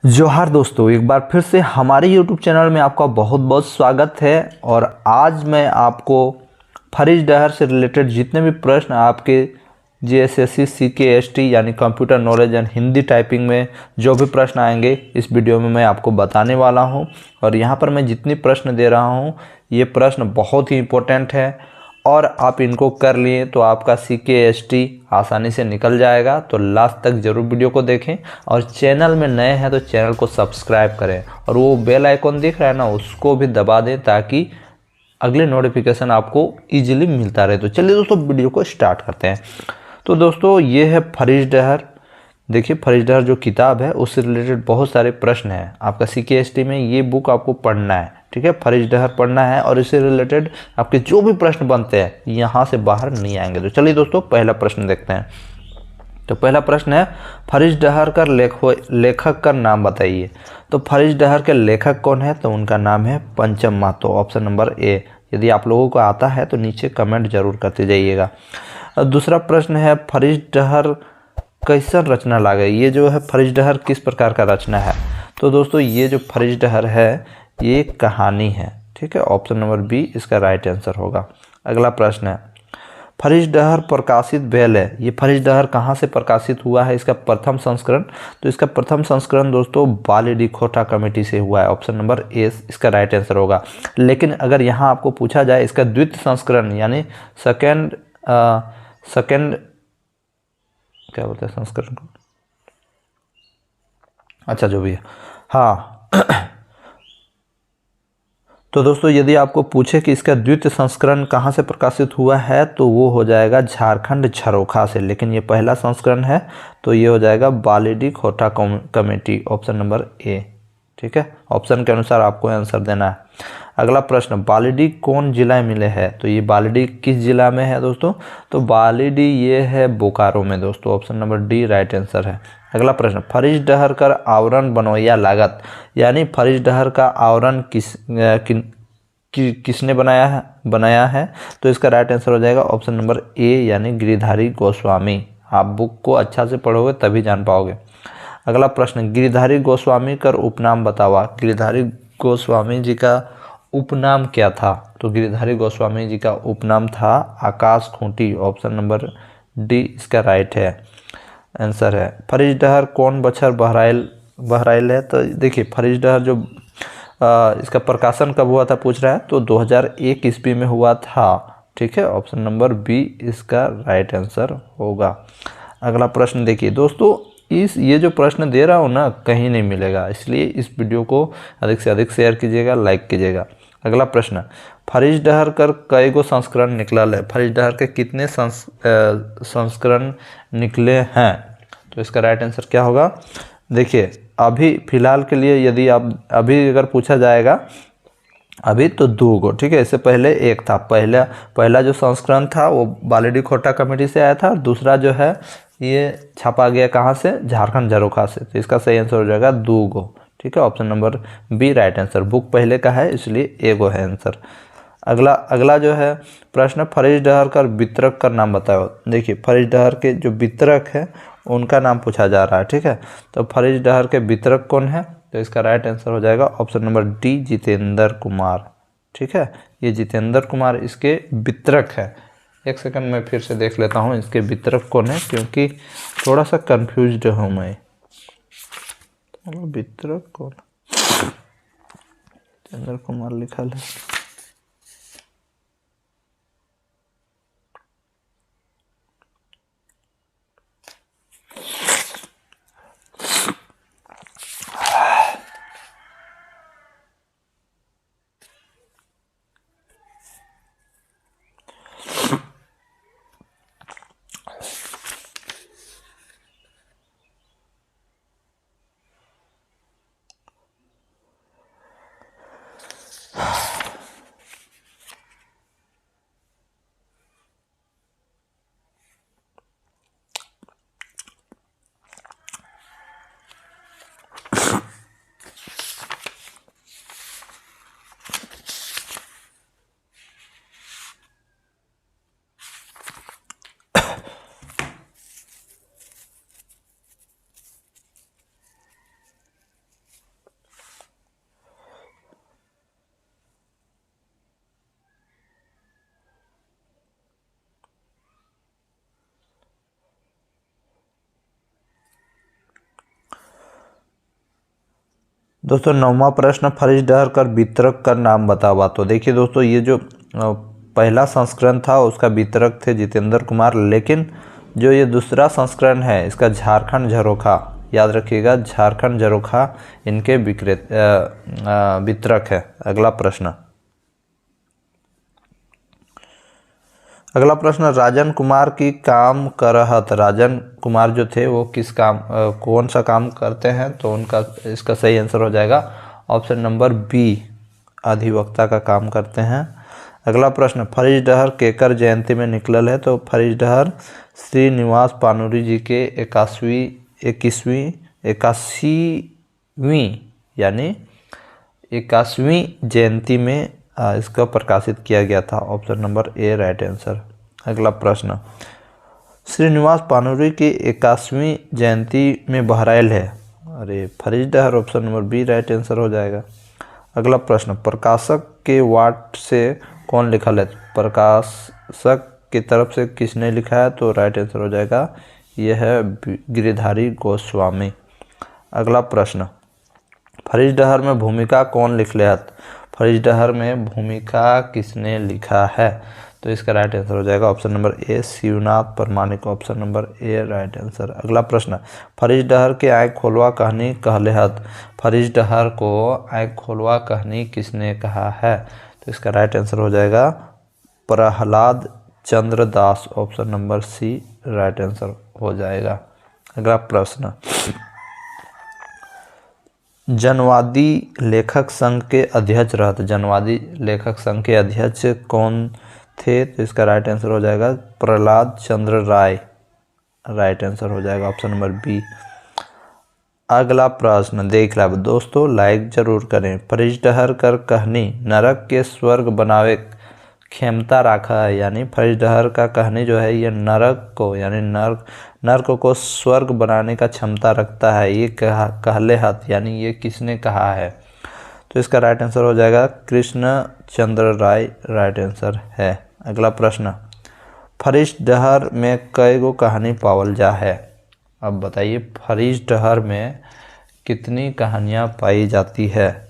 जोहार दोस्तों, एक बार फिर से हमारे YouTube चैनल में आपका बहुत बहुत स्वागत है। और आज मैं आपको फरीज डहर से रिलेटेड जितने भी प्रश्न आपके JSSC CKST यानी computer knowledge and Hindi typing में जो भी प्रश्न आएंगे इस वीडियो में मैं आपको बताने वाला हूं। और यहाँ पर मैं जितनी प्रश्न दे रहा हूं ये प्रश्न बहुत ही इम्पोर्टेंट है और आप इनको कर लिए तो आपका CKST आसानी से निकल जाएगा। तो लास्ट तक ज़रूर वीडियो को देखें और चैनल में नए हैं तो चैनल को सब्सक्राइब करें और वो बेल आइकॉन दिख रहा है ना, उसको भी दबा दें ताकि अगले नोटिफिकेशन आपको इजीली मिलता रहे। तो चलिए दोस्तों वीडियो को स्टार्ट करते हैं। तो दोस्तों ये है फरीज डहर। देखिए फरीज डहर जो किताब है उससे रिलेटेड बहुत सारे प्रश्न हैं। आपका CKST में ये बुक आपको पढ़ना है, ठीक है। फरीज डहर पढ़ना है और इससे रिलेटेड आपके जो भी प्रश्न बनते हैं यहाँ से बाहर नहीं आएंगे। तो चलिए दोस्तों पहला प्रश्न देखते हैं। तो पहला प्रश्न है फरीज डहर का लेखक का नाम बताइए। तो फरीज डहर के लेखक कौन है? तो उनका नाम है पंचम महतो, ऑप्शन नंबर ए। यदि आप लोगों को आता है तो नीचे कमेंट जरूर करते जाइएगा। दूसरा प्रश्न है फरीज डहर कैसन रचना लागे। ये जो है फरीज डहर किस प्रकार का रचना है? तो दोस्तों ये जो फरीज डहर है ये कहानी है, ठीक है। ऑप्शन नंबर बी इसका राइट आंसर होगा। अगला प्रश्न है फरीज डहर प्रकाशित बेल है। ये फरीज डहर कहाँ से प्रकाशित हुआ है? इसका प्रथम संस्करण। तो इसका प्रथम संस्करण दोस्तों बालीडी खोटा कमेटी से हुआ है। ऑप्शन नंबर ए इसका राइट आंसर होगा। लेकिन अगर यहाँ आपको पूछा जाए इसका द्वितीय संस्करण यानी सेकेंड क्या बोलते हैं संस्करण को, अच्छा जो भी है, हाँ तो दोस्तों यदि आपको पूछे कि इसका द्वितीय संस्करण कहाँ से प्रकाशित हुआ है तो वो हो जाएगा झारखंड झरोखा से। लेकिन ये पहला संस्करण है तो ये हो जाएगा बालीडी खोटा कमेटी, ऑप्शन नंबर ए, ठीक है। ऑप्शन के अनुसार आपको आंसर देना है। अगला प्रश्न बालीडी कौन जिला में मिले है? तो ये बालीडी किस जिला में है दोस्तों? तो बालीडी ये है बोकारो में दोस्तों, option number D right answer है। अगला प्रश्न फरीज डहर का आवरण बनवैया लागत यानी फरीज डहर का आवरण किसने बनाया है? तो इसका राइट आंसर हो जाएगा ऑप्शन नंबर ए यानी गिरिधारी गोस्वामी। आप बुक को अच्छा से पढ़ोगे तभी जान पाओगे। अगला प्रश्न गिरिधारी गोस्वामी का उपनाम बतावा। गिरिधारी गोस्वामी जी का उपनाम क्या था? तो गिरिधारी गोस्वामी जी का उपनाम था आकाश खूंटी, ऑप्शन नंबर डी इसका राइट है आंसर है। फरीज डहर कौन बछर बहराइल है? तो देखिए फरीज डहर जो इसका प्रकाशन कब हुआ था पूछ रहा है, तो 2001 ईस्वी में हुआ था, ठीक है। ऑप्शन नंबर बी इसका राइट आंसर होगा। अगला प्रश्न देखिए दोस्तों, ये जो प्रश्न दे रहा हूँ ना कहीं नहीं मिलेगा, इसलिए इस वीडियो को अधिक से अधिक शेयर कीजिएगा, लाइक कीजिएगा। अगला प्रश्न फरीज डहर कर कई गो संस्करण निकलल है? फरीज डहर के कितने संस्करण निकले हैं? तो इसका राइट आंसर क्या होगा? देखिए अभी फिलहाल के लिए यदि आप अभी अगर पूछा जाएगा अभी तो 2 गो, ठीक है। इससे पहले एक था, पहला जो संस्करण था वो बालीडी खोटा कमेटी से आया था। दूसरा जो है ये छापा गया कहाँ से? झारखंड झरोखा से। तो इसका सही आंसर हो जाएगा 2 गो, ठीक है। Option number B right answer. Book पहले का है इसलिए एगो है आंसर। अगला जो है प्रश्न फरीज डहर का वितरक का नाम बताओ। देखिए फरीज डहर के जो वितरक है उनका नाम पूछा जा रहा है, ठीक है। तो फरीज डहर के वितरक कौन है? तो इसका राइट आंसर हो जाएगा option number D Jitendra Kumar, ठीक है। ये जितेंद्र कुमार इसके वितरक है। एक सेकंड में फिर से देख लेता हूँ इसके वितरक कौन है क्योंकि थोड़ा सा कंफ्यूज्ड हूँ मैं। वितरक कौन? जितेंद्र कुमार लिखा है। दोस्तों 9वां प्रश्न, फरिश डहर कर वितरक का नाम बतावा। तो देखिए दोस्तों, ये जो पहला संस्करण था उसका वितरक थे जितेंद्र कुमार, लेकिन जो ये दूसरा संस्करण है इसका झारखंड झरोखा, याद रखिएगा झारखंड झरोखा इनके वितरक है। अगला प्रश्न, राजन कुमार की काम करहत। राजन कुमार जो थे वो किस काम कौन सा काम करते हैं, तो उनका इसका सही आंसर हो जाएगा ऑप्शन नंबर बी, अधिवक्ता का काम करते हैं। अगला प्रश्न, फरिश डहर केकर जयंती में निकलल है। तो फरिश डहर श्रीनिवास पानुरी जी के 81वीं यानी 81वीं जयंती में इसका प्रकाशित किया गया था। Option number A right answer. अगला प्रश्न, श्रीनिवास पानुरी की 81वीं जयंती में बहराइल है। अरे फरिश डहर, option number B right answer हो जाएगा। अगला प्रश्न, प्रकाशक के वाट से कौन लिखल है। प्रकाशक की तरफ से किसने लिखा है, तो राइट आंसर हो जाएगा यह है गिरिधारी गोस्वामी। अगला प्रश्न, फरिश डहर में भूमिका कौन लिखले है। फरिश डहर में भूमिका किसने लिखा है, तो इसका राइट आंसर हो जाएगा option number A Shivnath Pramanik. Option number A right answer. अगला प्रश्न, फरिश डहर के आँख खोलवा कहनी कहले हत। फरिश डहर को आँख खोलवा कहनी किसने कहा है, तो इसका राइट आंसर हो जाएगा Prahlad Chandra Das. Option number C right answer हो जाएगा। अगला प्रश्न, जनवादी लेखक संघ के अध्यक्ष रहते। जनवादी लेखक संघ के अध्यक्ष कौन थे, तो इसका राइट आंसर हो जाएगा प्रहलाद चंद्र राय। राइट आंसर हो जाएगा ऑप्शन नंबर बी। अगला प्रश्न देख ला दोस्तों, लाइक जरूर करें। फरिश डहर कर कहनी नरक के स्वर्ग बनावे क्षमता रखा है, यानी फरिश डहर का कहनी जो है ये नरक को यानी नर्क को स्वर्ग बनाने का क्षमता रखता है, ये कहले हत, यानी ये किसने कहा है, तो इसका राइट आंसर हो जाएगा कृष्ण चंद्र राय। राइट आंसर है। अगला प्रश्न, फरिश डहर में कई गो कहानी पावल जा है। अब बताइए फरिश डहर में कितनी कहानियाँ पाई जाती है,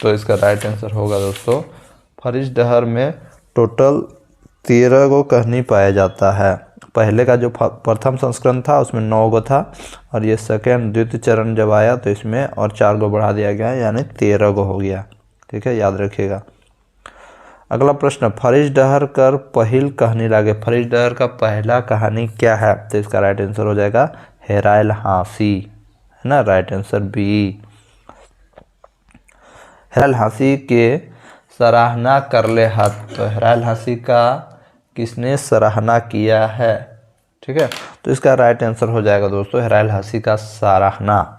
तो इसका राइट आंसर होगा दोस्तों फरिश डहर में टोटल 13 गो कहानी पाया जाता है। पहले का जो प्रथम संस्करण था उसमें 9 गो था, और ये सेकेंड द्वितीय चरण जब आया तो इसमें और 4 गो बढ़ा दिया गया, यानी 13 गो हो गया। ठीक है, याद रखिएगा। अगला प्रश्न, फरिश डहर कर पहिल कहानी लागे। फरिश डहर का पहला कहानी क्या है, तो इसका राइट आंसर हो जाएगा हेराइल हाँसी, है ना, राइट आंसर बी। हेराइल हाँसी के सराहना करले हत, तो हेराइल हाँसी का किसने सराहना किया है, ठीक है, तो इसका राइट आंसर हो जाएगा दोस्तों हेराइल हाँसी का सराहना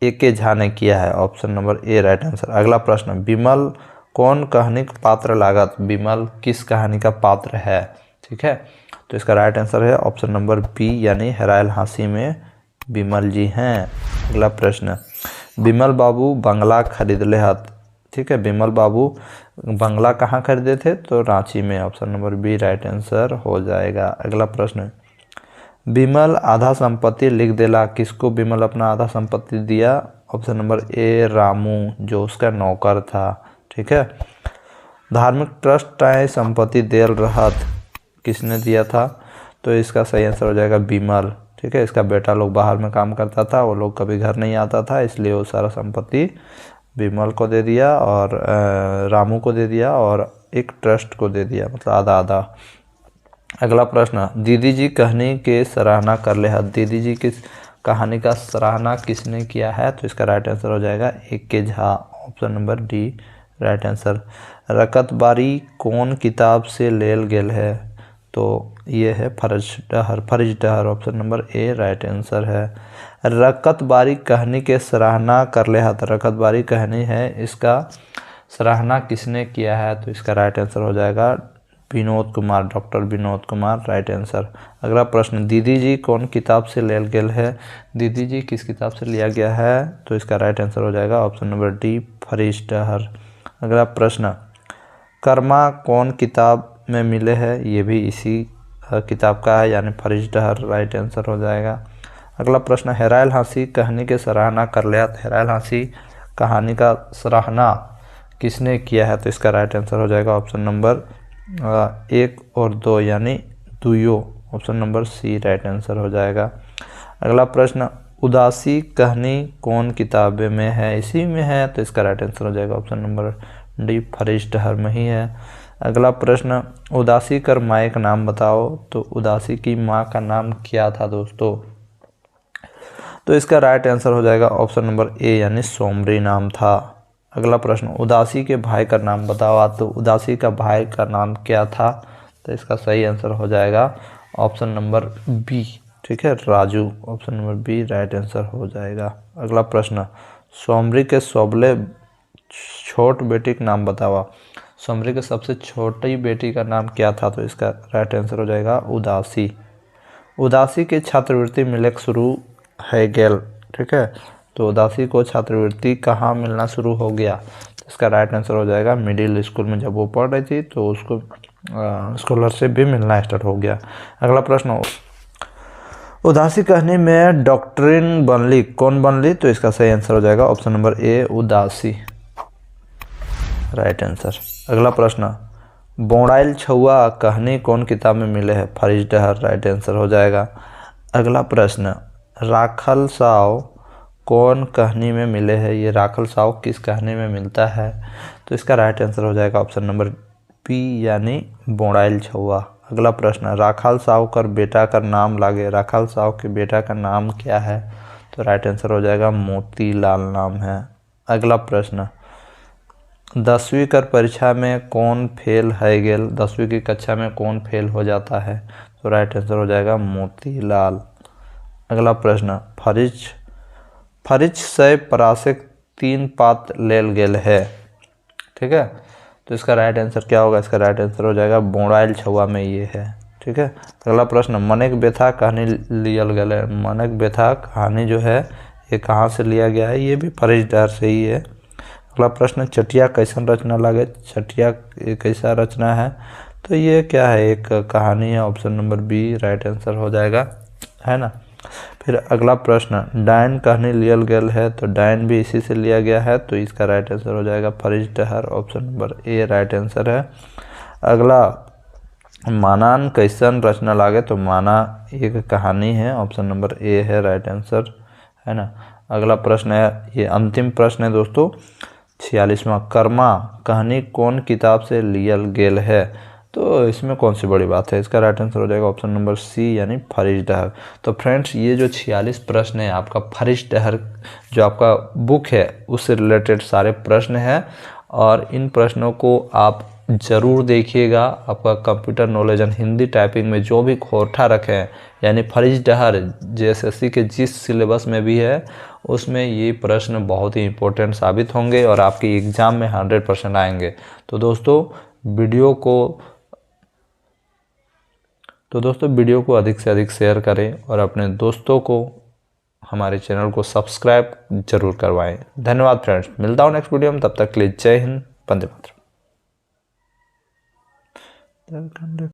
ए.के. झा ने किया है। Option number A right answer. अगला प्रश्न, विमल कौन कहानी का पात्र लागत। विमल किस कहानी का पात्र है, ठीक है, तो इसका राइट आंसर है ऑप्शन नंबर बी, यानी हेराइल हाँसी में विमल जी हैं। अगला प्रश्न, विमल बाबू बंगला खरीदले हत। ठीक है, विमल बाबू बंगला कहाँ खरीदे थे, तो रांची में। Option number B right answer हो जाएगा। अगला प्रश्न, विमल आधा संपत्ति लिख देला। किसको विमल अपना आधा संपत्ति दिया, ऑप्शन नंबर ए रामू, जो उसका नौकर था। ठीक है, धार्मिक ट्रस्ट टाइम संपत्ति देल रहत, किसने दिया था, तो इसका सही आंसर हो जाएगा विमल। ठीक है, इसका बेटा लोग बाहर में काम करता था, वो लोग कभी घर नहीं आता था, इसलिए वो सारा संपत्ति विमल को दे दिया और रामू को दे दिया और एक ट्रस्ट को दे दिया, मतलब आधा आधा। अगला प्रश्न, दीदी जी कहानी के सराहना कर ले हत। दीदी जी किस कहानी का सराहना किसने किया है, तो इसका राइट आंसर हो जाएगा A K. Jha. Option number D right answer. रकतबारी कौन किताब से लेल गेल है, तो ये है फरिश डहर। Option number A right answer है। रकतबारी कहानी के सराहना कर ले हत। रकतबारी कहानी है, इसका सराहना किसने किया है, तो इसका राइट आंसर हो जाएगा Vinod Kumar, doctor Vinod Kumar. Right answer. अगला प्रश्न, दीदी जी कौन किताब से लेल गेल है। दीदी जी किस किताब से लिया गया है, तो इसका राइट आंसर हो जाएगा ऑप्शन नंबर डी फरिश डहर। अगला प्रश्न, कर्मा कौन किताब में मिले हैं, ये भी इसी किताब का है, यानी फरिश डहर। राइट आंसर हो जाएगा। अगला प्रश्न, हेराइल हाँसी कहानी की सराहना कर लिया। तो हेराइल हाँसी कहानी का सराहना किसने किया है? तो इसका राइट आंसर हो जाएगा ऑप्शन नंबर 1 और 2 यानी दुयो। Option number C right answer हो जाएगा। अगला प्रश्न, उदासी कहानी कौन किताब में है? इसी में है, तो इसका राइट आंसर हो जाएगा ऑप्शन नंबर डी फरीश डहर में ही है। अगला प्रश्न, उदासी कर माँ का नाम बताओ। तो उदासी की माँ का नाम क्या था दोस्तों? तो इसका राइट आंसर हो जाएगा ऑप्शन नंबर ए यानी सोमरी नाम था। अगला प्रश्न, उदासी के भाई का नाम बताओ। तो उदासी का भाई का नाम क्या था? तो इसका सही आंसर हो जाएगा ऑप्शन नंबर बी, ठीक है, Raju. Option number B right answer हो जाएगा। अगला प्रश्न, सोमरी के सोबले छोट बेटी का नाम बतावा। सोमरी के सबसे छोटी बेटी का नाम क्या था? तो इसका राइट आंसर हो जाएगा उदासी। उदासी के छात्रवृत्ति मिले शुरू है गेल, ठीक है, तो उदासी को छात्रवृत्ति कहाँ मिलना शुरू हो गया? तो इसका राइट आंसर हो जाएगा मिडिल स्कूल में। जब वो पढ़ रही थी तो उसको स्कॉलरशिप भी मिलना स्टार्ट हो गया। अगला प्रश्न, उदासी कहने में डॉक्ट्रिन बनली कौन बनली? तो इसका सही आंसर हो जाएगा ऑप्शन नंबर ए उदासी, राइट आंसर। अगला प्रश्न, बोड़ाइल छुआ कहानी कौन किताब में मिले हैं? फरीश डहर, राइट आंसर हो जाएगा। अगला प्रश्न, राखल साव कौन कहानी में मिले हैं? ये राखल साव किस कहानी में मिलता है? तो इसका राइट आंसर हो जाएगा ऑप्शन नंबर बी यानी बोड़ाइल छुआ। अगला प्रश्न, राखाल साव कर बेटा का नाम लागे। राखाल साव के बेटा का नाम क्या है? तो राइट आंसर हो जाएगा मोतीलाल नाम है। अगला प्रश्न, 10वीं कर परीक्षा में कौन फेल है गेल? 10वीं की कक्षा में कौन फेल हो जाता है? तो राइट आंसर हो जाएगा मोतीलाल। अगला प्रश्न, फरिच से परासिक 3 पात लेल गेल है, ठीक है, तो इसका राइट आंसर क्या होगा? इसका राइट आंसर हो जाएगा बोड़ाइल छुआ में ये है, ठीक है। अगला प्रश्न, मनक बेथा कहानी लियल गया है। मनक बेथा कहानी जो है ये कहाँ से लिया गया है? ये भी फरीश डहर से ही है। अगला प्रश्न, चटिया कैसन रचना लगे? चटिया कैसा रचना है? तो ये क्या है? एक कहानी है। Option number B right answer हो जाएगा, है ना। फिर अगला प्रश्न, डायन कहानी लियल गेल है। तो डायन भी इसी से लिया गया है, तो इसका राइट आंसर हो जाएगा फरीश डहर। Option number A right answer है। अगला, मानान कैसन रचना लागे? तो माना एक कहानी है। ऑप्शन नंबर ए है राइट आंसर, है ना। अगला प्रश्न है, ये अंतिम प्रश्न है दोस्तों, 46वां, कर्मा कहानी कौन किताब से लियल गेल है? तो इसमें कौन सी बड़ी बात है? इसका राइट आंसर हो जाएगा ऑप्शन नंबर सी यानी फरीश डहर। तो फ्रेंड्स, ये जो 46 प्रश्न है आपका फरीश डहर जो आपका बुक है उससे रिलेटेड सारे प्रश्न हैं, और इन प्रश्नों को आप ज़रूर देखिएगा। आपका computer knowledge and Hindi typing में जो भी खोटा रखे हैं, यानी फरीश डहर JSSC के जिस सिलेबस में भी है उसमें ये प्रश्न बहुत ही इंपॉर्टेंट साबित होंगे और आपके एग्ज़ाम में 100% आएंगे। तो दोस्तों वीडियो को अधिक से अधिक शेयर करें और अपने दोस्तों को हमारे चैनल को सब्सक्राइब जरूर करवाएं। धन्यवाद फ्रेंड्स, मिलता हूँ नेक्स्ट वीडियो में, तब तक के लिए जय हिंद, वंदे मातरम।